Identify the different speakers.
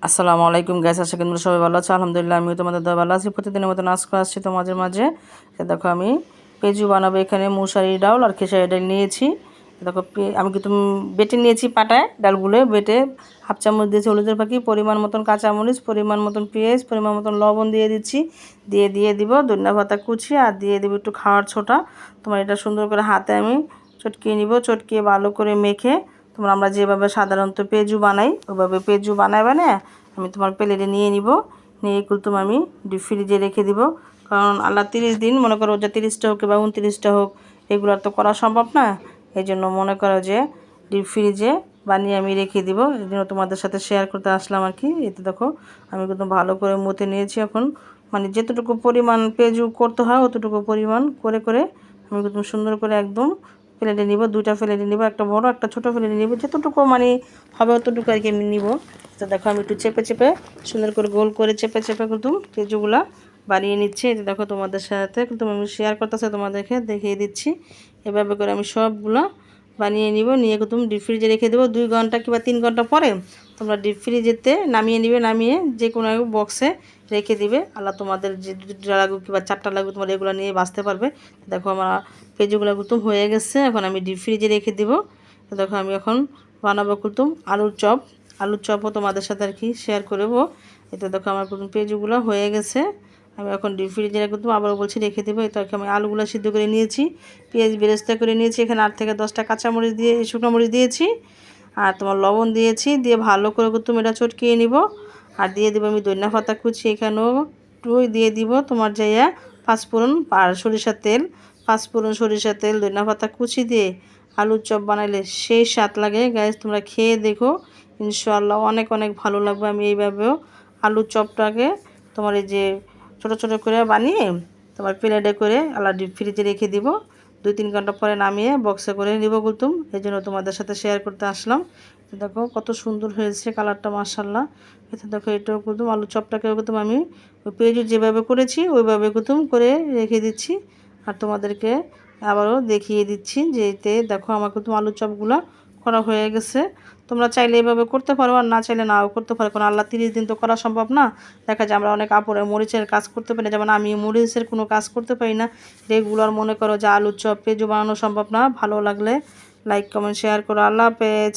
Speaker 1: আসসালামু আলাইকুম গাইস, আশা করি তোমরা সবাই ভালো আছো। আলহামদুলিল্লাহ আমিও তোমাদের দোয়া ভালো আছি। প্রতিদিনের মতো নাচ করে আসছি তোমাদের মাঝে। দেখো আমি পেঁজু বানাবো। এখানে মুসারি ডাল আর খেসারি ডাল নিয়েছি। দেখো আমি কিন্তু বেটে নিয়েছি, পাটায় ডালগুলো বেটে হাফ চামচ দিয়েছি হলুদের পাখি, পরিমাণ মতন কাঁচামরিচ, পরিমাণ মতন পেঁয়াজ, পরিমাণ মতন লবণ দিয়ে দিচ্ছি। দিয়ে দিব ধনিয়া পাতা কুচি আর দিয়ে দেবো একটু খাওয়ার ছোটা। তোমার এটা সুন্দর করে হাতে আমি চটকিয়ে নিব। চটকিয়ে ভালো করে মেখে আমরা যেভাবে সাধারণত পেঁজু বানাই ওইভাবে পেঁজু বানায় আমি তোমার প্লেটে নিয়ে নিব। নিয়ে কুলতুম আমি ডিপ ফ্রিজে রেখে দিব। কারণ আল্লাহ 30 দিন মনে করো যে 30টা হোক বা 29টা হোক, এগুলো তো করা সম্ভব না। এই জন্য মনে করো যে ডিপ ফ্রিজে বানিয়ে আমি রেখে দিব। এই জন্য তোমাদের সাথে শেয়ার করতে আসলাম আর কি। এতে দেখো আমি কিন্তু ভালো করে মতে নিয়েছি। এখন মানে যেতটুকু পরিমাণ পেঁজু করতে হয় অতটুকু পরিমাণ করে করে আমি কিন্তু সুন্দর করে একদম প্লেটে নিব। 2টা প্লেটে নিব, একটা বড় একটা ছোটো প্লেটে নিব। যতটুকু মানে হবে অতটুকু আর কি আমি নিব। তো দেখো আমি একটু চেপে চেপে সুন্দর করে গোল করে চেপে চেপে কিন্তু পেঁজুগুলা বানিয়ে নিচ্ছি। এটা দেখো তোমাদের সাথে কিন্তু আমি শেয়ার করতেছি, তোমাদেরকে দেখিয়ে দিচ্ছি। এভাবে করে আমি সবগুলো বানিয়ে নিব। নিয়ে কিন্তু ডিপ ফ্রিজে রেখে দেবো 2 ঘন্টা কিংবা 3 ঘন্টা পরে তোমরা ডিপ ফ্রিজেতে নামিয়ে নিবে। নামিয়ে যে কোনো বক্সে রেখে দিবে। আল্লাহ তোমাদের যে 2টা লাগুক কিংবা 4টা লাগুক তোমরা এগুলো নিয়ে বাঁচতে পারবে। দেখো আমার পেঁজুগুলো কুতুম হয়ে গেছে। এখন আমি ডিপ ফ্রিজে রেখে দিব। তো দেখো আমি এখন বানাবো কুতুম আলুর চপ। আলুর চপও তোমাদের সাথে আর কি শেয়ার করবো। এতে দেখো আমার কুতুম পেঁজুগুলো হয়ে গেছে। আমি এখন ডিপ ফ্রিজে কুতুম আবারও বলছি রেখে দেবো। তো আমি আলুগুলো সিদ্ধ করে নিয়েছি, পেঁয়াজ বেরেস্তা করে নিয়েছি। এখানে 8 থেকে 10টা কাঁচামরিচ দিয়ে শুকনো মরিচ দিয়েছি আর তোমার লবণ দিয়েছি। দিয়ে ভালো করে কুতুম এটা চটকিয়ে নিব। আর দিয়ে দেবো আমি ধনিয়া পাতা কুচি, এখানেও একটু দিয়ে দিব তোমার যাইয়া পাঁচফোড়ন আর সরিষার তেল। পাঁচফোড়ন সরিষার তেল ধনিয়া পাতা কুচি দিয়ে আলুর চপ বানাইলে সেই স্বাদ লাগে গাইস। তোমরা খেয়ে দেখো, ইনশাআল্লাহ অনেক অনেক ভালো লাগবে। আমি এইভাবেও আলুর চপটাকে তোমার এই যে ছোটো ছোটো করে বানিয়ে তোমার প্লেটে করে আল্লাহ ডিপ ফ্রিজে রেখে দিব। 2-3 ঘন্টা পরে নামিয়ে বক্সে করে নিব কুলতুম। এই জন্য তোমাদের সাথে শেয়ার করতে আসলাম। দেখো কত সুন্দর হয়েছে কালারটা, মাশাআল্লাহ। এতে দেখো এটাও কুলতুম আলুর চপটাকেও কুলতুম আমি ওই পেঁয়াজু যেভাবে করেছি ওইভাবে কুলতুম করে রেখে দিচ্ছি। আর তোমাদেরকে আবারও দেখিয়ে দিচ্ছি যে এতে দেখো আমার কিন্তু আলুর চপগুলো করা হয়ে গেছে। তোমরা চাইলে এইভাবে করতে পারো আর না চাইলে নাও করতে পারো। কারণ আল্লাহ 30 দিন তো করা সম্ভব না। দেখা যায় আমরা অনেক আপুরে মরিচের কাজ করতে পারি না, যেমন আমি মরিচের কোনো কাজ করতে পারি না। রেগুলার মনে করো যে আলুর চপ পেঁজু বানানো সম্ভব না। ভালো লাগলে লাইক কমেন্ট শেয়ার করো। আল্লাহ হাফেজ।